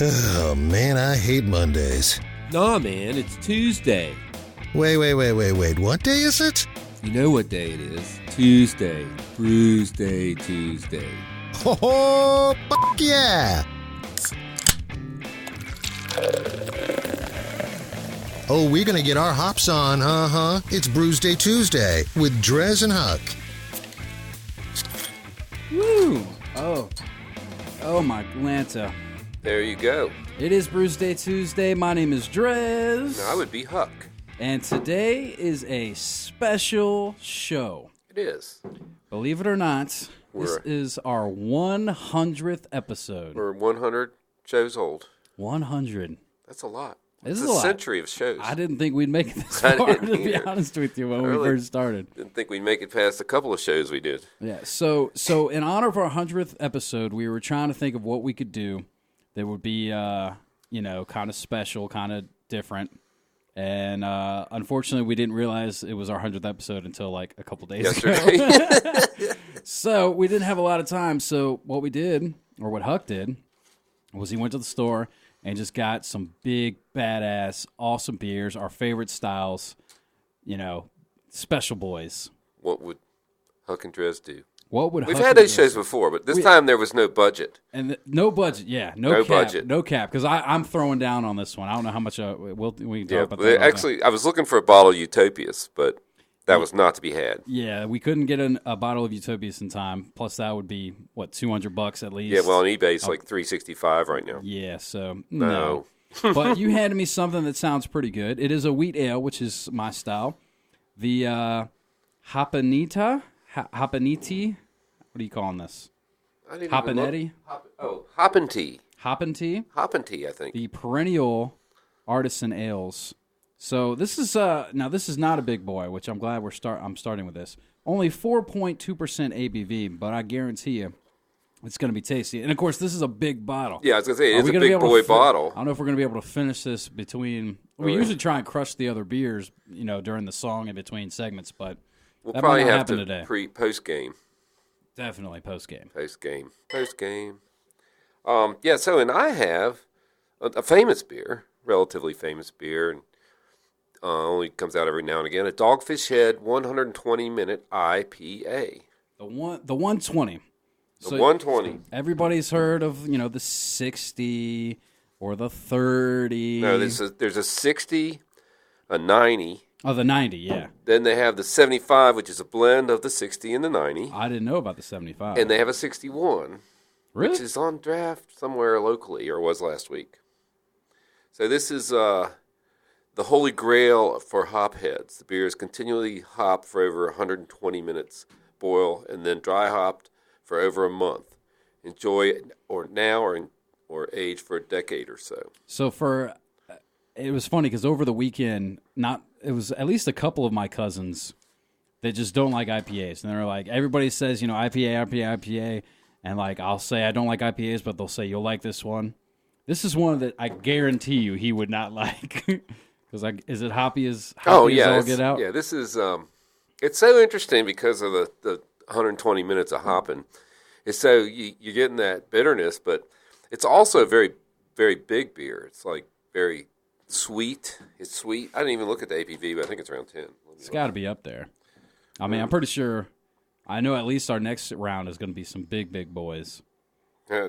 Oh, man, I hate Mondays. Nah, man, it's Tuesday. Wait. What day is it? You know what day it is. Tuesday. Brewsday Tuesday. Oh, fuck yeah! Oh, we're gonna get our hops on, It's Brewsday Tuesday with DreZ and Huck. Woo! Oh my Lanta. There you go. It is Brewsday Tuesday. My name is DreZ. No, I would be Huck. And today is a special show. It is. Believe it or not, this is our 100th episode. We're 100 shows old. 100. That's a lot. It's a century of shows. I didn't think we'd make it this far, to be honest with you, when we first started. Didn't think we'd make it past a couple of shows we did. Yeah, so in honor of our 100th episode, we were trying to think of what we could do that would be, kind of special, kind of different. And unfortunately, we didn't realize it was our 100th episode until like a couple days ago. So we didn't have a lot of time. So what we did, or what Huck did, was he went to the store and just got some big, badass, awesome beers, our favorite styles, special boys. What would Huck and DreZ do? We've had those shows before, but this time there was no budget. And no budget, yeah. No cap, because I'm throwing down on this one. I don't know how much we can talk about that. Actually, I was looking for a bottle of Utopias, but that was not to be had. Yeah, we couldn't get a bottle of Utopias in time. Plus, that would be, $200 at least? Yeah, well, on eBay, it's like $365 right now. Yeah, so no. But you handed me something that sounds pretty good. It is a wheat ale, which is my style. The Hapaniti? What are you calling this? Hopanetti? Hoppin' Hoppin' I think. The perennial artisan ales. So this is this is not a big boy, which I'm glad I'm starting with this. Only 4.2% ABV, but I guarantee you it's going to be tasty. And of course, this is a big bottle. Yeah, I was going to say it's a big boy bottle. I don't know if we're going to be able to finish this between. We usually try and crush the other beers, during the song in between segments, but we'll that probably might not have happen to today. Post game. Definitely post game. Post game. So and I have a famous beer, relatively famous beer, and only comes out every now and again. A Dogfish Head 120-minute IPA. The 120. The 120. Everybody's heard of the 60 or the 30. No, there's a 60, a 90. Oh, the 90, yeah. Then they have the 75, which is a blend of the 60 and the 90. I didn't know about the 75. And they have a 61, really? Which is on draft somewhere locally, or was last week. So this is the holy grail for hop heads. The beer is continually hopped for over 120 minutes, boil, and then dry hopped for over a month. Enjoy it or age for a decade or so. So it was funny because over the weekend, it was at least a couple of my cousins that just don't like IPAs. And they're like, everybody says, IPA. And like, I'll say I don't like IPAs, but they'll say, you'll like this one. This is one that I guarantee you he would not like. Because is it hoppy as all get out? Yeah, this is, it's so interesting because of the 120 minutes of hopping. It's so you're getting that bitterness, but it's also a very, very big beer. It's like very sweet. It's sweet. I didn't even look at the ABV, but I think it's around 10. It's got to be up there. I mean, I'm pretty sure. I know at least our next round is going to be some big, big boys. Yeah,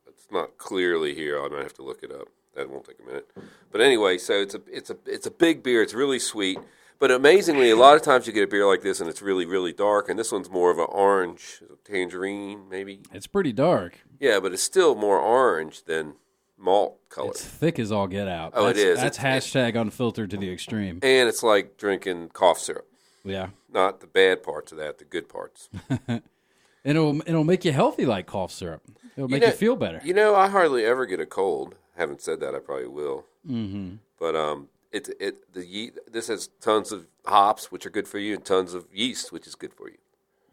it's not clearly here. I might have to look it up. That won't take a minute. But anyway, so it's a big beer. It's really sweet. But amazingly, a lot of times you get a beer like this and it's really, really dark. And this one's more of an orange, tangerine, maybe. It's pretty dark. Yeah, but it's still more orange than malt color. It's thick as all get out. Oh, it is. That's hashtag unfiltered to the extreme. And it's like drinking cough syrup. Yeah. Not the bad parts of that, the good parts. And it'll make you healthy like cough syrup. It'll make you feel better. I hardly ever get a cold. Having said that, I probably will. Mm-hmm. But this has tons of hops, which are good for you, and tons of yeast, which is good for you.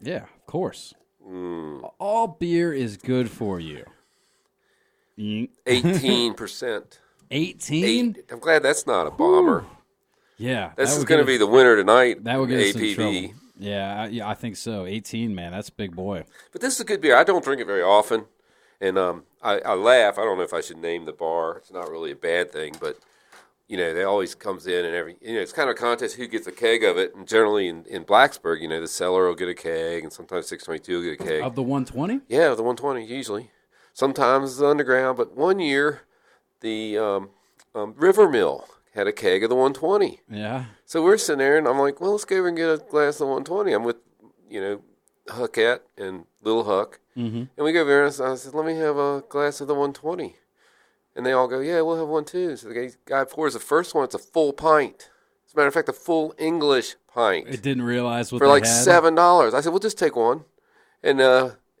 Yeah, of course. All beer is good for you. 18%. 18? I'm glad that's not a bomber. Yeah. This is going to be the winner tonight. That would get us in APV. trouble. Yeah, I think so. 18, man, that's a big boy. But this is a good beer. I don't drink it very often, And I laugh. I don't know if I should name the bar. It's not really a bad thing, but they always comes in and it's kind of a contest who gets a keg of it. And generally in Blacksburg, the seller will get a keg, and sometimes 622 will get a keg Of the 120? Yeah, the 120 usually. Sometimes the underground, but one year the River Mill had a keg of the 120. Yeah. So we're sitting there, and I'm like, well, let's go over and get a glass of 120. I'm with, Huckette and Little Huck. Mm-hmm. And we go over there, and I said, let me have a glass of the 120. And they all go, yeah, we'll have one too. So the guy pours the first one. It's a full pint. As a matter of fact, a full English pint. It didn't realize what for they like had. $7. I said, well, just take one. And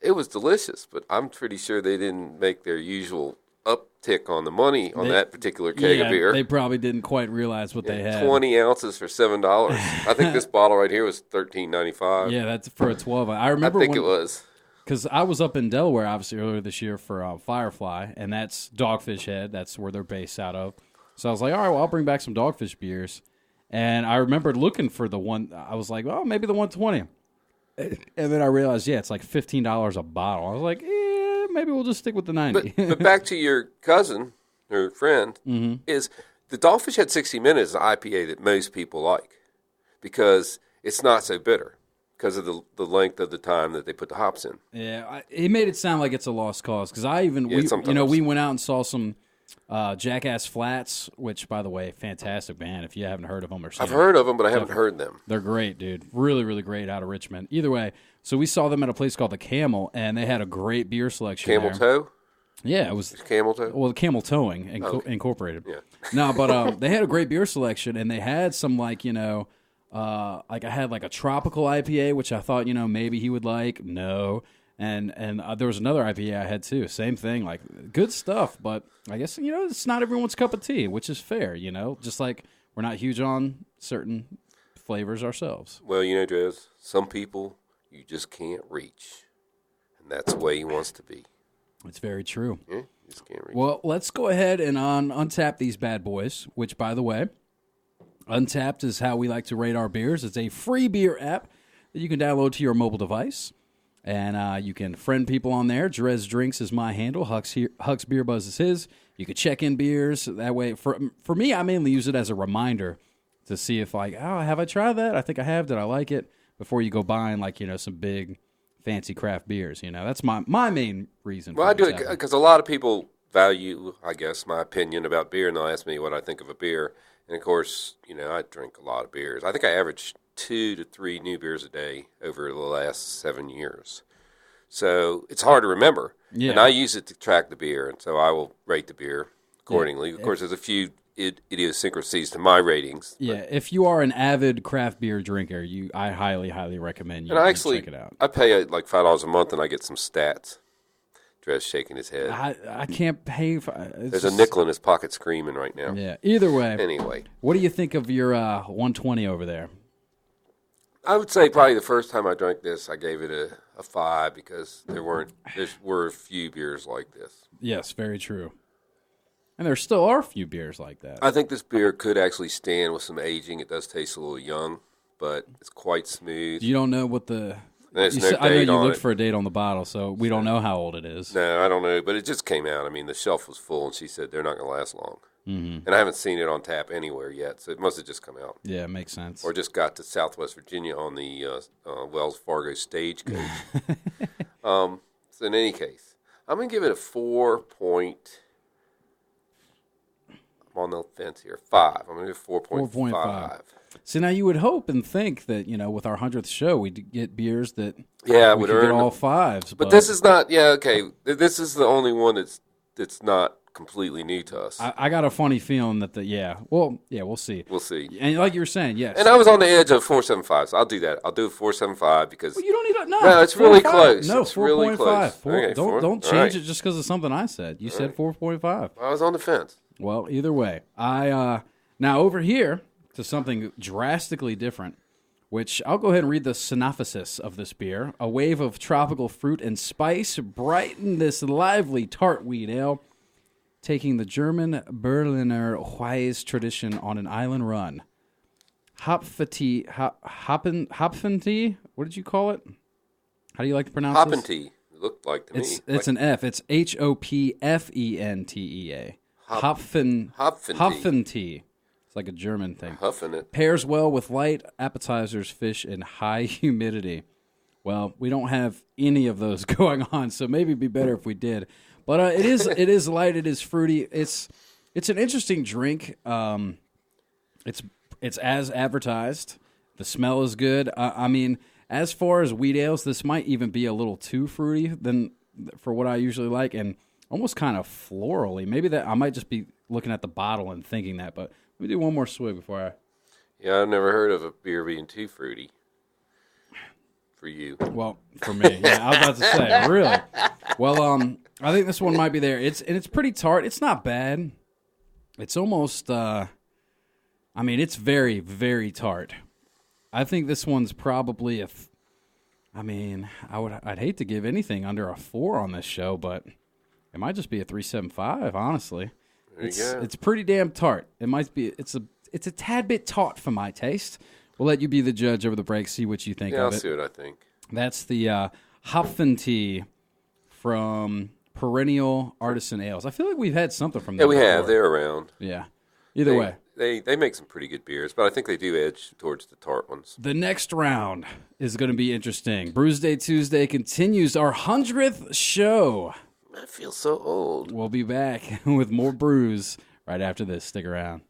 it was delicious, but I'm pretty sure they didn't make their usual uptick on the money on that particular keg of beer. They probably didn't quite realize what they had. 20 ounces for $7. I think this bottle right here was $13.95. Yeah, that's for a 12. I remember. I think it was. Because I was up in Delaware, obviously, earlier this year for Firefly, and that's Dogfish Head. That's where they're based out of. So I was like, all right, well, I'll bring back some Dogfish beers. And I remember looking for the one. I was like, well, maybe the 120. And then I realized, it's like $15 a bottle. I was like, maybe we'll just stick with the 90. But back to your cousin or friend, is the Dogfish Head 60 Minutes is an IPA that most people like because it's not so bitter. Because of the length of the time that they put the hops in. Yeah, he made it sound like it's a lost cause. Because we went out and saw some Jackass Flats, which, by the way, fantastic band. If you haven't heard of them or seen I've heard of them, but I haven't heard them. They're great, dude. Really, really great out of Richmond. Either way, so we saw them at a place called the Camel, and they had a great beer selection. Camel Toe? Yeah, it was Camel Toe. Well, Camel Towing Incorporated. Yeah. No, but they had a great beer selection, and they had some I had like a tropical IPA, which I thought, maybe he would like. No. And there was another IPA I had too. Same thing, like good stuff. But I guess, it's not everyone's cup of tea, which is fair, just like we're not huge on certain flavors ourselves. Well, DreZ, some people you just can't reach. And that's the way he wants to be. It's very true. Yeah, you just can't reach. Well, let's go ahead and untap these bad boys, which, by the way, Untapped is how we like to rate our beers. It's a free beer app that you can download to your mobile device. And you can friend people on there. DreZ Drinks is my handle. Huck's Beer Buzz is his. You can check in beers. That way, for me, I mainly use it as a reminder to see if, have I tried that? I think I have. Did I like it? Before you go buying, some big, fancy craft beers. That's my main reason. Well, I do it because a lot of people value, I guess, my opinion about beer, and they'll ask me what I think of a beer. And, of course, I drink a lot of beers. I think I average 2 to 3 new beers a day over the last 7 years. So it's hard to remember. Yeah. And I use it to track the beer, and so I will rate the beer accordingly. Yeah. Of course, there's a few idiosyncrasies to my ratings. Yeah, if you are an avid craft beer drinker, I highly, highly recommend you check it out. I pay like $5 a month, and I get some stats. DreZ shaking his head. I can't pay for There's a nickel in his pocket screaming right now. Yeah. Either way. Anyway. What do you think of your 120 over there? I would say probably the first time I drank this, I gave it a 5 because there were a few beers like this. Yes, very true. And there still are a few beers like that. I think this beer could actually stand with some aging. It does taste a little young, but it's quite smooth. You don't know what the... I know you looked for a date on the bottle, so we don't know how old it is. No, I don't know, but it just came out. I mean, the shelf was full, and she said they're not going to last long. Mm-hmm. And I haven't seen it on tap anywhere yet, so it must have just come out. Yeah, it makes sense. Or just got to Southwest Virginia on the Wells Fargo stagecoach. So in any case, I'm going to give it a 4 point. I'm on the fence here. 5. I'm going to do 4.5. See, now you would hope and think that, with our 100th show, we'd get beers that we could get all 5s. But this is not, okay, this is the only one that's not completely new to us. I got a funny feeling that we'll see. We'll see. And like you were saying, yes. And I was on the edge of 4.75, so I'll do that. I'll do 4.75 because... Well, you don't need no, it's really close. No, it's 4.5. Really close. Okay, don't change it just because of something I said. You said 4.5. I was on the fence. Well, either way. Now over here... to something drastically different, which I'll go ahead and read the synopsis of this beer. A wave of tropical fruit and spice brighten this lively tart wheat ale, taking the German Berliner Weisse tradition on an island run. Hopfenty, what did you call it? How do you like to pronounce Hopfenty. It looked like to me. It's an F. It's Hopfentea. Hopfentea. It's like a German thing. Huffing it. Pairs well with light appetizers, fish, and high humidity. Well, we don't have any of those going on, so maybe it'd be better if we did. But it is light. It is fruity. It's an interesting drink. It's as advertised. The smell is good. I mean, as far as wheat ales, this might even be a little too fruity than for what I usually like, and almost kind of florally. Maybe that I might just be looking at the bottle and thinking that. But let me do one more swig before I. Yeah, I've never heard of a beer being too fruity. For you. Well, for me. Yeah, I was about to say, really. Well, I think this one might be there. It's pretty tart. It's not bad. It's almost it's very, very tart. I think this one's probably I'd hate to give anything under a 4 on this show, but it might just be a 3.75, honestly. There you go. It's pretty damn tart. It might be it's a tad bit tart for my taste. We'll let you be the judge over the break, see what you think of it. Yeah, I'll see what I think. That's the Hopfentea from Perennial Artisan Ales. I feel like we've had something from them. Yeah, we before. have. They're around. Yeah. Either way. They make some pretty good beers, but I think they do edge towards the tart ones. The next round is going to be interesting. Brewsday Tuesday continues our 100th show. I feel so old. We'll be back with more brews right after this. Stick around.